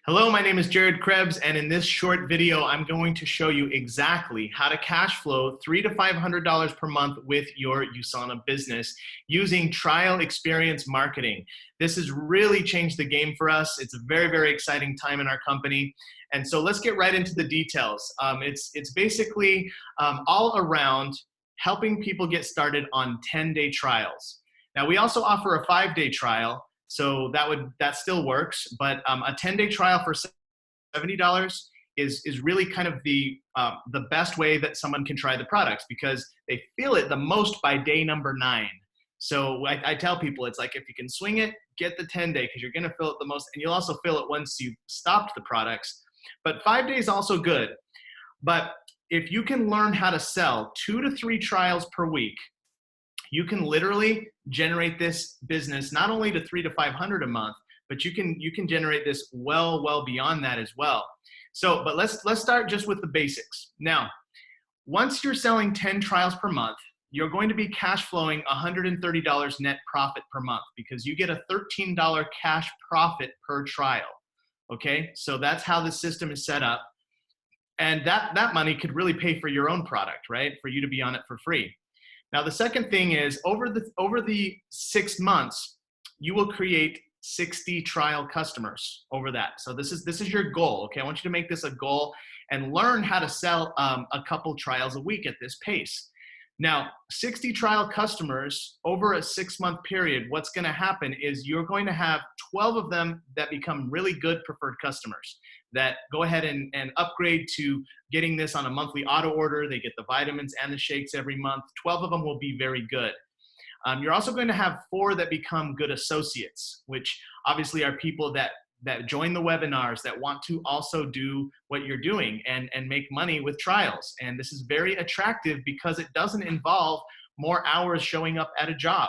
Hello, my name is Jared Crebs, and in this short video, I'm going to show you exactly how to cash flow $300 to $500 per month with your USANA business using trial experience marketing. This has really changed the game for us. It's a very, very exciting time in our company. And so let's get right into the details. It's basically all around helping people get started on 10-day trials. Now, we also offer a 5-day trial. So that still works, but a 10-day trial for $70 is really kind of the best way that someone can try the products because they feel it the most by day number 9. So I tell people it's like if you can swing it, get the 10-day because you're going to feel it the most, and you'll also feel it once you've stopped the products. But 5 days also good. But if you can learn how to sell 2 to 3 trials per week, you can literally generate this business not only to $300 to $500 a month, but you can generate this well beyond that as well. So, but let's start just with the basics. Now, once you're selling 10 trials per month, you're going to be cash flowing $130 net profit per month because you get a $13 cash profit per trial. Okay, so that's how the system is set up, and that money could really pay for your own product, right? For you to be on it for free. Now, the second thing is over the 6 months, you will create 60 trial customers over that. So this is your goal. Okay, I want you to make this a goal and learn how to sell a couple trials a week at this pace. Now, 60 trial customers over a 6-month period, what's going to happen is you're going to have 12 of them that become really good preferred customers that go ahead and upgrade to getting this on a monthly auto order. They get the vitamins and the shakes every month. 12 of them will be very good. You're also going to have 4 that become good associates, which obviously are people that join the webinars that want to also do what you're doing and make money with trials. And this is very attractive because it doesn't involve more hours showing up at a job.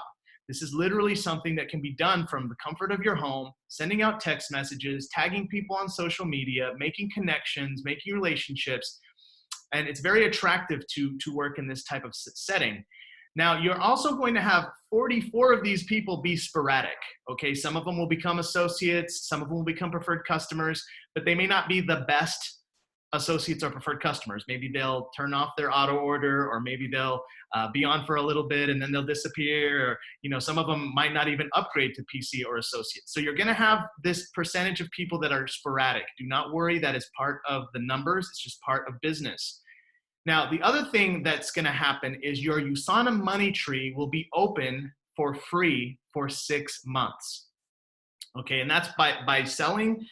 This is literally something that can be done from the comfort of your home, sending out text messages, tagging people on social media, making connections, making relationships. And it's very attractive to work in this type of setting. Now, you're also going to have 44 of these people be sporadic, okay? Some of them will become associates, some of them will become preferred customers, but they may not be the best associates or preferred customers. Maybe they'll turn off their auto order, or maybe they'll be on for a little bit and then they'll disappear, or some of them might not even upgrade to PC or associate. So you're gonna have this percentage of people that are sporadic. Do not worry, that is part of the numbers, it's just part of business. Now, the other thing that's going to happen is your USANA money tree will be open for free for 6 months. Okay, and that's by selling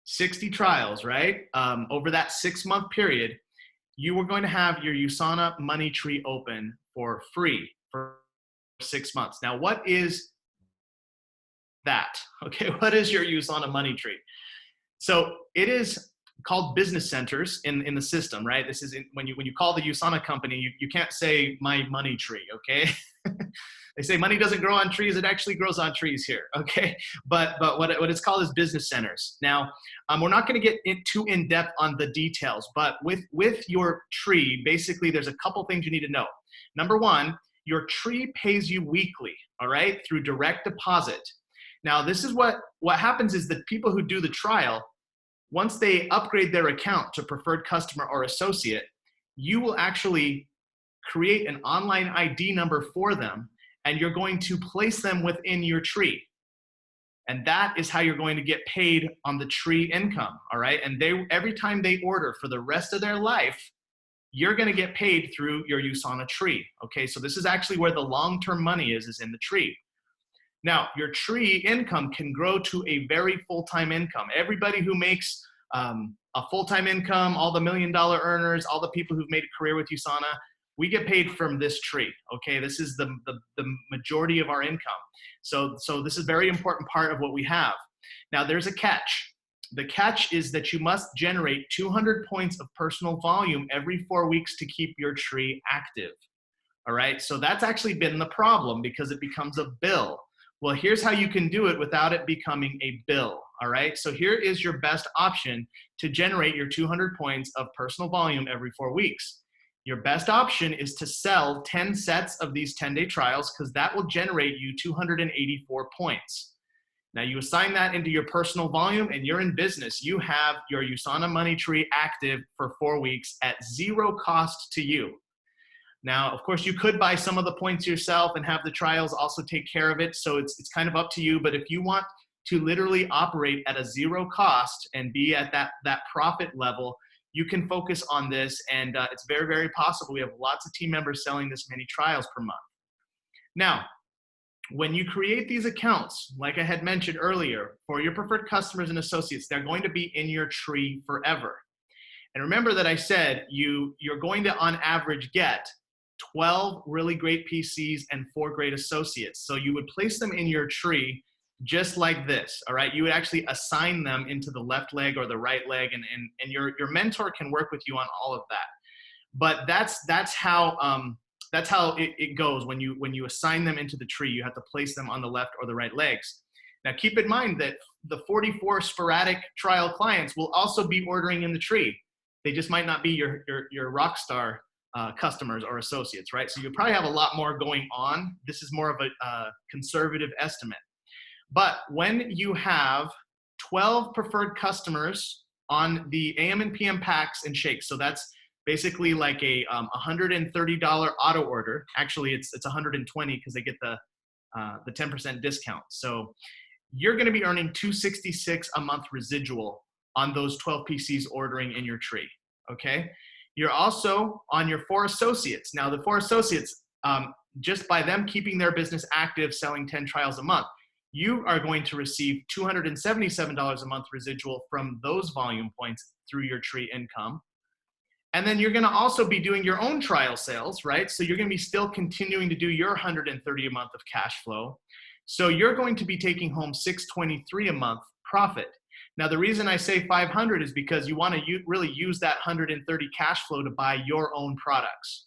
60 trials, right? Over that 6-month period, you are going to have your USANA money tree open for free for 6 months. Now, what is that? Okay, what is your USANA money tree? So it is called business centers in the system, right? This is when you call the USANA company, you can't say my money tree, okay? They say money doesn't grow on trees. It actually grows on trees here, okay? But what it's called is business centers. Now, we're not going to get too in depth on the details, but with your tree, basically, there's a couple things you need to know. Number one, your tree pays you weekly, all right, through direct deposit. Now, this is what happens is that people who do the trial, once they upgrade their account to preferred customer or associate, you will actually create an online ID number for them, and you're going to place them within your tree. And that is how you're going to get paid on the tree income, all right? And every time they order for the rest of their life, you're gonna get paid through your USANA tree, okay? So this is actually where the long-term money is in the tree. Now, your tree income can grow to a very full-time income. Everybody who makes a full-time income, all the $1 million earners, all the people who've made a career with USANA, we get paid from this tree, okay? This is the majority of our income. So this is a very important part of what we have. Now, there's a catch. The catch is that you must generate 200 points of personal volume every 4 weeks to keep your tree active, all right? So that's actually been the problem because it becomes a bill. Well, here's how you can do it without it becoming a bill, all right? So here is your best option to generate your 200 points of personal volume every 4 weeks. Your best option is to sell 10 sets of these 10-day trials because that will generate you 284 points. Now you assign that into your personal volume and you're in business. You have your USANA money tree active for 4 weeks at zero cost to you. Now, of course, you could buy some of the points yourself and have the trials also take care of it. So it's kind of up to you. But if you want to literally operate at a zero cost and be at that profit level, you can focus on this. And it's very, very possible. We have lots of team members selling this many trials per month. Now, when you create these accounts, like I had mentioned earlier, for your preferred customers and associates, they're going to be in your tree forever. And remember that I said you're going to, on average, get 12 really great PCs and 4 great associates. So you would place them in your tree just like this, all right? You would actually assign them into the left leg or the right leg, and your mentor can work with you on all of that. But that's how it goes. When you assign them into the tree, you have to place them on the left or the right legs. Now keep in mind that the 44 sporadic trial clients will also be ordering in the tree. They just might not be your rock star customers or associates, right? So you probably have a lot more going on. This is more of a conservative estimate. But when you have 12 preferred customers on the AM and PM packs and shakes, so that's basically like a $130 auto order. Actually, it's $120 because they get the 10% discount. So you're going to be earning $266 a month residual on those 12 PCs ordering in your tree. Okay. You're also on your 4 associates. Now the 4 associates, just by them keeping their business active, selling 10 trials a month, you are going to receive $277 a month residual from those volume points through your tree income. And then you're going to also be doing your own trial sales, right? So you're going to be still continuing to do your $130 a month of cash flow. So you're going to be taking home $623 a month profit. Now, the reason I say 500 is because you want to really use that 130 cash flow to buy your own products.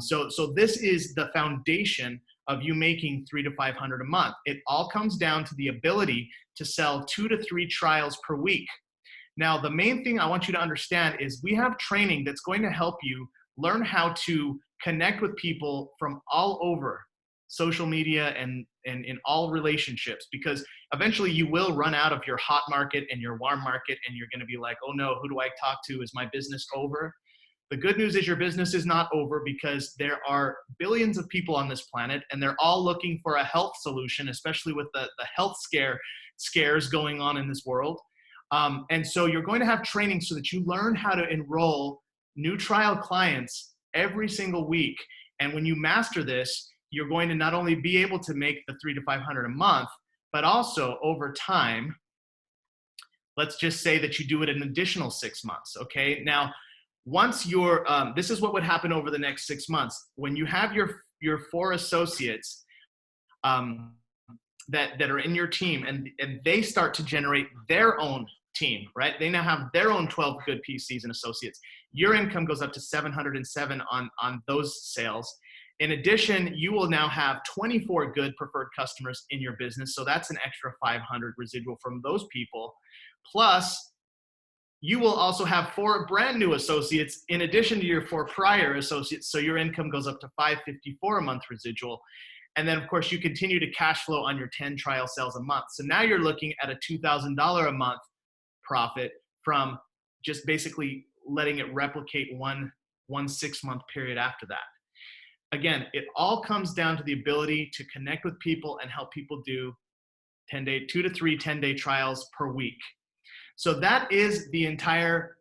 So this is the foundation of you making $300 to $500 a month. It all comes down to the ability to sell 2 to 3 trials per week. Now, the main thing I want you to understand is we have training that's going to help you learn how to connect with people from all over social media and in all relationships, because eventually you will run out of your hot market and your warm market, and you're going to be like, oh no, who do I talk to? Is my business over? The good news is your business is not over, because there are billions of people on this planet and they're all looking for a health solution, especially with the health scares going on in this world. And so you're going to have training so that you learn how to enroll new trial clients every single week. And when you master this, you're going to not only be able to make the $300 to $500 a month, but also over time, let's just say that you do it an additional 6 months. Okay. Now, once you're, this is what would happen over the next 6 months. When you have your 4 associates that are in your team, and they start to generate their own team, right? They now have their own 12 good PCs and associates. Your income goes up to 707 on those sales. In addition, you will now have 24 good preferred customers in your business. So that's an extra 500 residual from those people. Plus, you will also have 4 brand new associates in addition to your 4 prior associates. So your income goes up to 554 a month residual. And then, of course, you continue to cash flow on your 10 trial sales a month. So now you're looking at a $2,000 a month profit from just basically letting it replicate one 6-month period after that. Again, it all comes down to the ability to connect with people and help people do 2 to 3 10-day trials per week. So that is the entire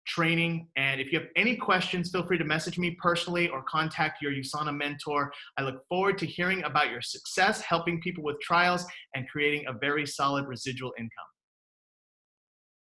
training. And if you have any questions, feel free to message me personally or contact your USANA mentor. I look forward to hearing about your success, helping people with trials, and creating a very solid residual income.